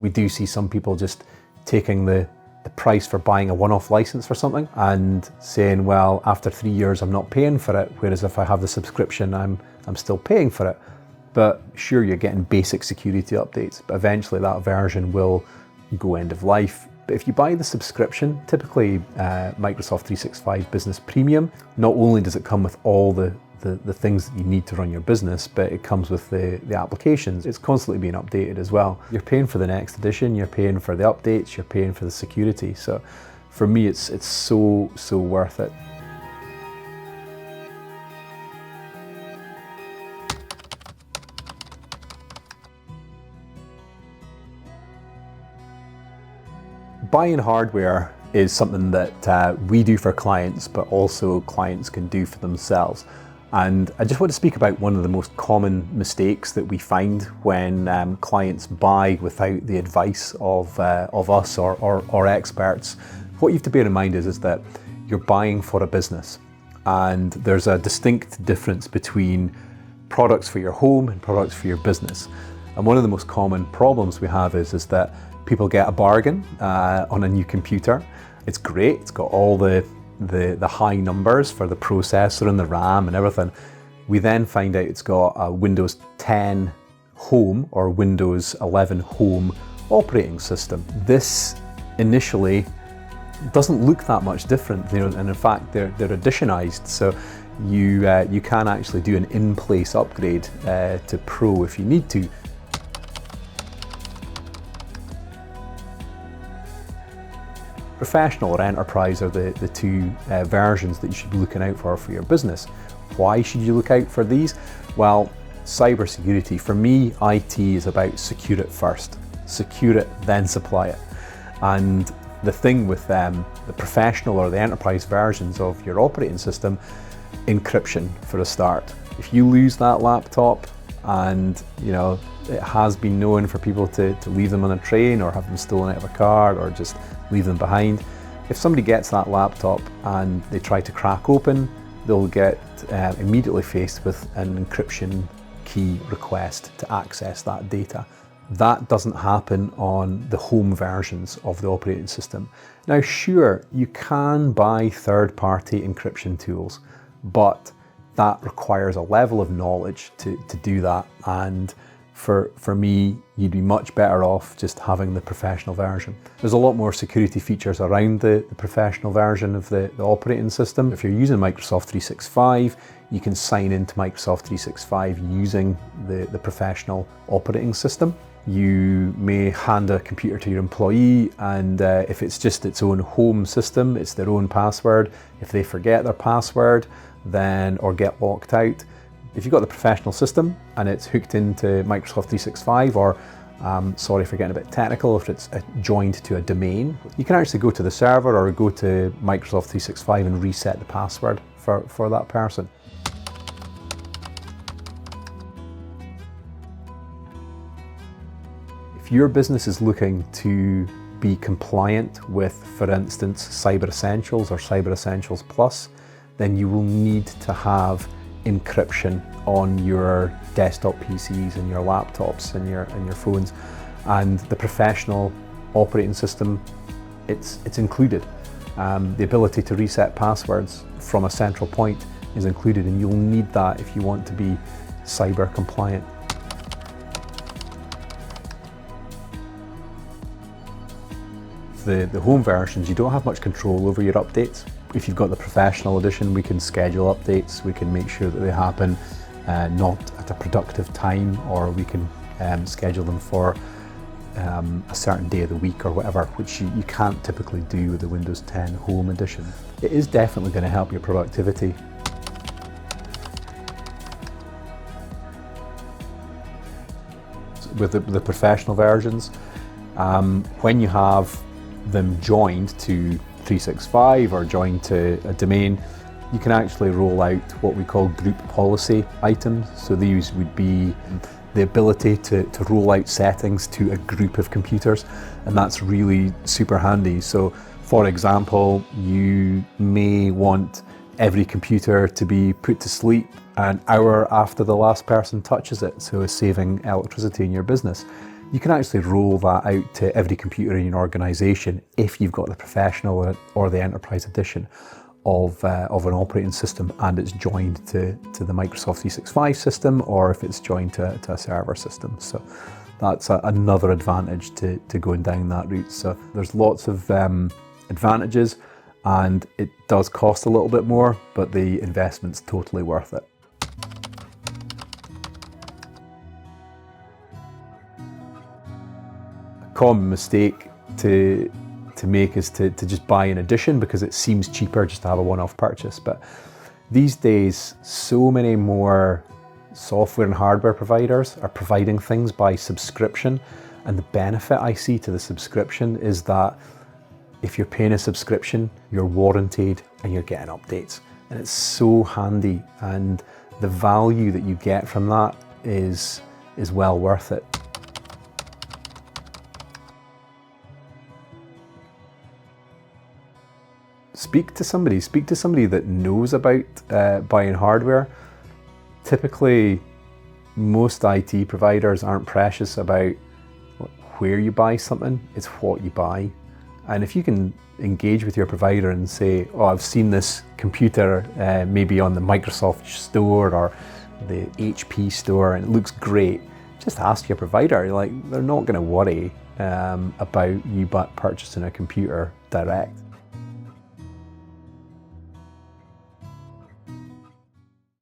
We do see some people just taking the price for buying a one-off license for something and saying, well, after 3 years I'm not paying for it, whereas if I have the subscription I'm still paying for it. But sure, you're getting basic security updates, but eventually that version will go end of life. But if you buy the subscription, typically Microsoft 365 Business Premium, not only does it come with all the things that you need to run your business, but it comes with the applications. It's constantly being updated as well. You're paying for the next edition, you're paying for the updates, you're paying for the security. So for me, it's so worth it. Buying hardware is something that we do for clients, but also clients can do for themselves. And I just want to speak about one of the most common mistakes that we find when clients buy without the advice of us or experts. What you have to bear in mind is that you're buying for a business, and there's a distinct difference between products for your home and products for your business. And one of the most common problems we have is that people get a bargain on a new computer. It's great, it's got all the high numbers for the processor and the RAM and everything. We then find out it's got a Windows 10 Home or Windows 11 Home operating system. This initially doesn't look that much different, and in fact they're editionized, so you can actually do an in-place upgrade to Pro if you need to. Professional or Enterprise are the two versions that you should be looking out for your business. Why should you look out for these? Well, cybersecurity, for me, IT is about secure it first. Secure it, then supply it. And the thing with the Professional or the Enterprise versions of your operating system, encryption for a start. If you lose that laptop, and it has been known for people to leave them on a train or have them stolen out of a car or just leave them behind. If somebody gets that laptop and they try to crack open, they'll get immediately faced with an encryption key request to access that data. That doesn't happen on the home versions of the operating system. Now, sure, you can buy third-party encryption tools, but that requires a level of knowledge to do that. And for me, you'd be much better off just having the Professional version. There's a lot more security features around the Professional version of the operating system. If you're using Microsoft 365, you can sign into Microsoft 365 using the Professional operating system. You may hand a computer to your employee, and if it's just its own home system, it's their own password. If they forget their password, or get locked out. If you've got the Professional system and it's hooked into Microsoft 365, or sorry for getting a bit technical, if it's joined to a domain, you can actually go to the server or go to Microsoft 365 and reset the password for that person. If your business is looking to be compliant with, for instance, Cyber Essentials or Cyber Essentials Plus, then you will need to have encryption on your desktop PCs and your laptops and your phones. And the Professional operating system, it's included. The ability to reset passwords from a central point is included, and you'll need that if you want to be cyber compliant. The home versions, you don't have much control over your updates. If you've got the Professional edition, we can schedule updates, we can make sure that they happen not at a productive time, or we can schedule them for a certain day of the week or whatever, which you can't typically do with the Windows 10 Home edition. It is definitely going to help your productivity. With the Professional versions, when you have them joined to 365 or joined to a domain, you can actually roll out what we call group policy items. So these would be the ability to roll out settings to a group of computers, and that's really super handy. So for example, you may want every computer to be put to sleep an hour after the last person touches it, so saving electricity in your business. You can actually roll that out to every computer in your organization if you've got the professional or the enterprise edition of an operating system and it's joined to the Microsoft 365 system, or if it's joined to a server system. So that's another advantage to going down that route. So there's lots of advantages, and it does cost a little bit more, but the investment's totally worth it. Common mistake to make is to just buy an edition because it seems cheaper just to have a one-off purchase. But these days, so many more software and hardware providers are providing things by subscription, and the benefit I see to the subscription is that if you're paying a subscription, you're warranted and you're getting updates, and it's so handy, and the value that you get from that is well worth it. Speak to somebody that knows about buying hardware. Typically, most IT providers aren't precious about where you buy something, it's what you buy. And if you can engage with your provider and say, oh, I've seen this computer maybe on the Microsoft store or the HP store and it looks great, just ask your provider. Like, they're not going to worry about you purchasing a computer direct.